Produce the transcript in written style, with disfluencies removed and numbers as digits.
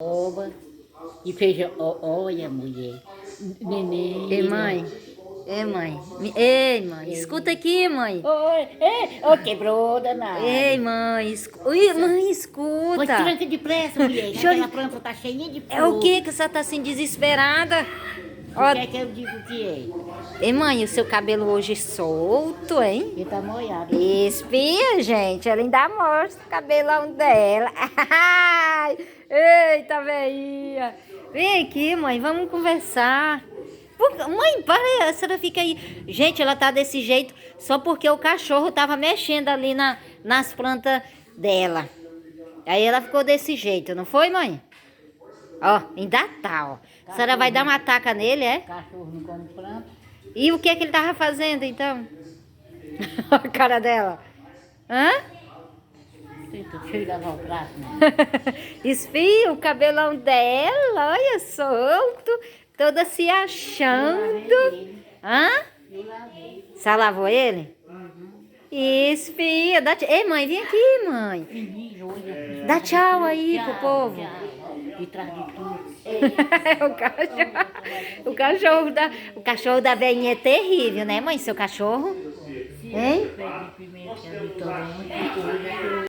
Oba e feijão. Olha, mulher. Neném. Ei, mãe. Ei, mãe. Ei, mãe. Escuta aqui, mãe. Oi, ei, quebrou, danado. Ei, mãe. Ui, mãe, Pois escuta. tranca depressa, mulher. Deixa eu- Aquela planta tá cheia de flor. É o que você tá assim desesperada? Ó, O que é que eu digo que é? ei, mãe, o seu cabelo hoje solto, hein? Ele tá molhado. Espia, gente. Ela ainda mostra o cabelão dela. Ai, eita, veinha. Vem aqui, mãe. Vamos conversar. Mãe, para, a senhora fica aí. Gente, ela tá desse jeito só porque o cachorro tava mexendo ali nas plantas dela. Aí ela ficou desse jeito, não foi, mãe? Ó, ainda tá, ó. A senhora vai dar uma taca nele, é? Cachorro não come planta. E o que é que ele tava fazendo, então? A cara dela. Hã? Deixa eu lavar o prato, né? Espia o cabelão dela, olha, solto, toda se achando. Hã? Eu lavei. Você lavou ele? Espia, dá tchau. Ei, mãe, vem aqui, mãe. Menino, olha. Dá tchau aí pro povo. Tchau. De trás de tudo. O cachorro da velhinha é terrível, né, mãe? Seu cachorro? Hein? Pé de pimenta, de torrão, de coisa.